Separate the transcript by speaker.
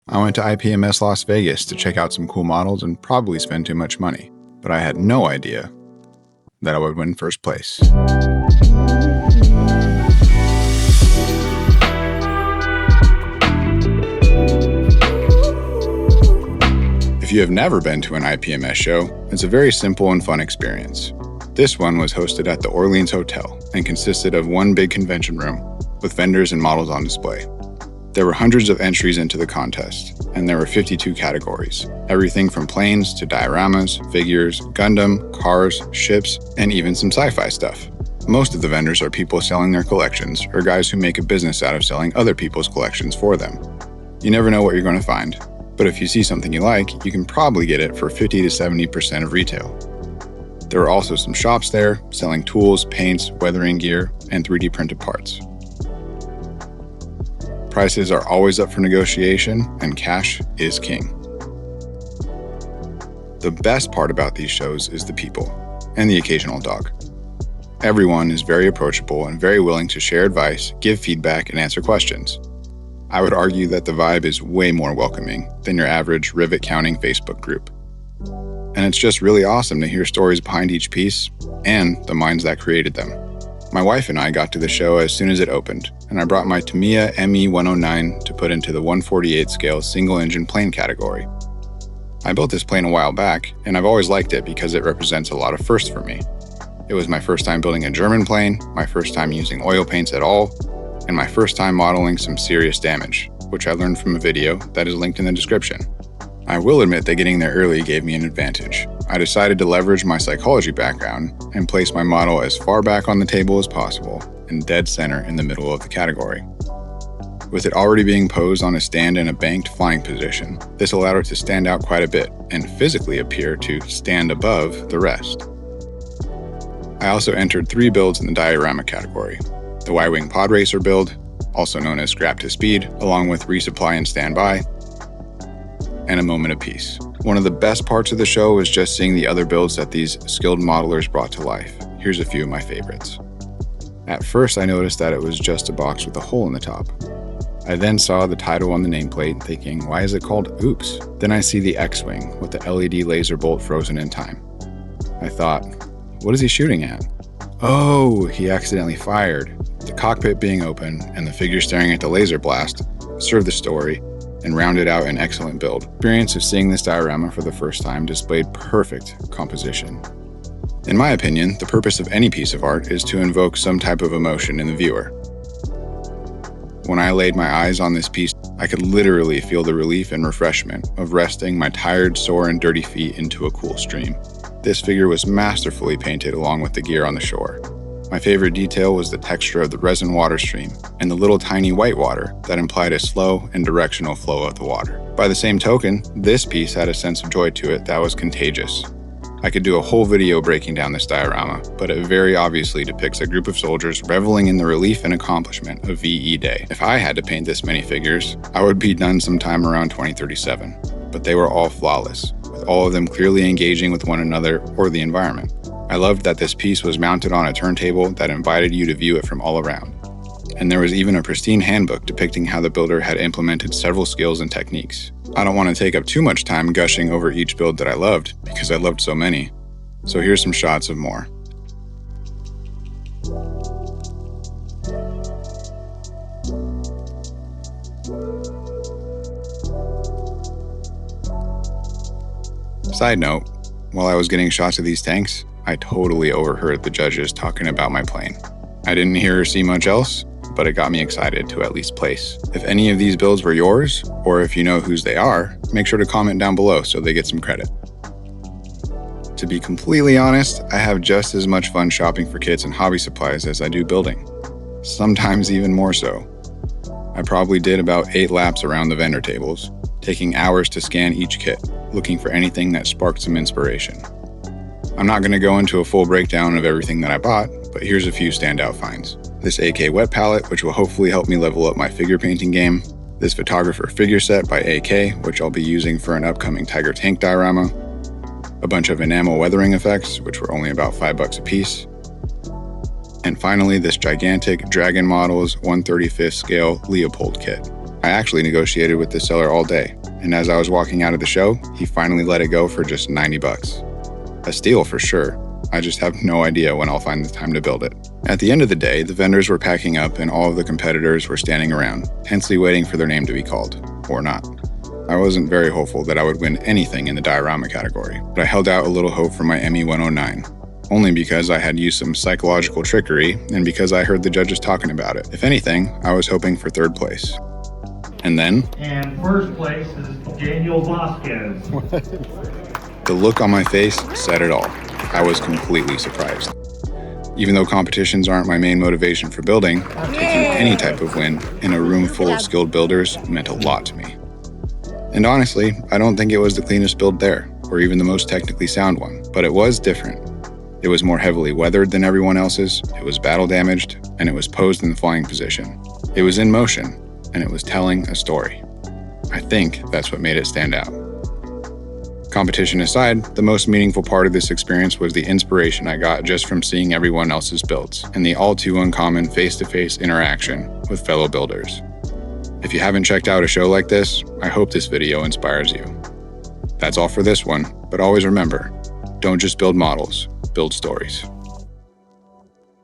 Speaker 1: I went to IPMS Las Vegas to check out some cool models and probably spend too much money, but I had no idea that I would win first place. If you have never been to an IPMS show, it's a very simple and fun experience. This one was hosted at the Orleans Hotel and consisted of one big convention room with vendors and models on display. There were hundreds of entries into the contest, and there were 52 categories, everything from planes to dioramas, figures, Gundam, cars, ships, and even some sci-fi stuff. Most of the vendors are people selling their collections or guys who make a business out of selling other people's collections for them. You never know what you're going to find, but if you see something you like, you can probably get it for 50 to 70% of retail. There were also some shops there selling tools, paints, weathering gear, and 3D printed parts. Prices are always up for negotiation, and cash is king. The best part about these shows is the people, and the occasional dog. Everyone is very approachable and very willing to share advice, give feedback, and answer questions. I would argue that the vibe is way more welcoming than your average rivet counting Facebook group. And it's just really awesome to hear stories behind each piece and the minds that created them. My wife and I got to the show as soon as it opened, and I brought my Tamiya ME-109 to put into the 1/48 scale single-engine plane category. I built this plane a while back, and I've always liked it because it represents a lot of firsts for me. It was my first time building a German plane, my first time using oil paints at all, and my first time modeling some serious damage, which I learned from a video that is linked in the description. I will admit that getting there early gave me an advantage. I decided to leverage my psychology background and place my model as far back on the table as possible and dead center in the middle of the category. With it already being posed on a stand in a banked flying position, this allowed it to stand out quite a bit and physically appear to stand above the rest. I also entered 3 builds in the diorama category: the Y-Wing Podracer build, also known as Scrap to Speed, along with Resupply and Standby, and a moment of peace. One of the best parts of the show was just seeing the other builds that these skilled modelers brought to life. Here's a few of my favorites. At first, I noticed that it was just a box with a hole in the top. I then saw the title on the nameplate, thinking, why is it called Oops? Then I see the X-Wing with the LED laser bolt frozen in time. I thought, what is he shooting at? Oh, he accidentally fired. The cockpit being open and the figure staring at the laser blast served the story and rounded out an excellent build. The experience of seeing this diorama for the first time displayed perfect composition. In my opinion, the purpose of any piece of art is to invoke some type of emotion in the viewer. When I laid my eyes on this piece, I could literally feel the relief and refreshment of resting my tired, sore, and dirty feet into a cool stream. This figure was masterfully painted along with the gear on the shore. My favorite detail was the texture of the resin water stream and the little tiny white water that implied a slow and directional flow of the water. By the same token, this piece had a sense of joy to it that was contagious. I could do a whole video breaking down this diorama, but it very obviously depicts a group of soldiers reveling in the relief and accomplishment of VE Day. If I had to paint this many figures, I would be done sometime around 2037, but they were all flawless, with all of them clearly engaging with one another or the environment. I loved that this piece was mounted on a turntable that invited you to view it from all around. And there was even a pristine handbook depicting how the builder had implemented several skills and techniques. I don't want to take up too much time gushing over each build that I loved, because I loved so many. So here's some shots of more. Side note, while I was getting shots of these tanks, I totally overheard the judges talking about my plane. I didn't hear or see much else, but it got me excited to at least place. If any of these builds were yours, or if you know whose they are, make sure to comment down below so they get some credit. To be completely honest, I have just as much fun shopping for kits and hobby supplies as I do building. Sometimes even more so. I probably did about 8 laps around the vendor tables, taking hours to scan each kit, looking for anything that sparked some inspiration. I'm not going to go into a full breakdown of everything that I bought, but here's a few standout finds. This AK wet palette, which will hopefully help me level up my figure painting game. This photographer figure set by AK, which I'll be using for an upcoming Tiger tank diorama. A bunch of enamel weathering effects, which were only about $5 a piece. And finally, this gigantic Dragon Models 1/35 scale Leopold kit. I actually negotiated with the seller all day, and as I was walking out of the show, he finally let it go for just $90. A steal for sure. I just have no idea when I'll find the time to build it. At the end of the day, the vendors were packing up and all of the competitors were standing around, tensely waiting for their name to be called, or not. I wasn't very hopeful that I would win anything in the Diorama category, but I held out a little hope for my ME-109, only because I had used some psychological trickery and because I heard the judges talking about it. If anything, I was hoping for third place. And then...
Speaker 2: And first place is Daniel Vasquez.
Speaker 1: The look on my face said it all. I was completely surprised. Even though competitions aren't my main motivation for building, taking any type of win in a room full of skilled builders meant a lot to me. And honestly, I don't think it was the cleanest build there, or even the most technically sound one, but it was different. It was more heavily weathered than everyone else's, it was battle damaged, and it was posed in the flying position. It was in motion, and it was telling a story. I think that's what made it stand out. Competition aside, the most meaningful part of this experience was the inspiration I got just from seeing everyone else's builds and the all too uncommon face-to-face interaction with fellow builders. If you haven't checked out a show like this, I hope this video inspires you. That's all for this one, but always remember, don't just build models, build stories.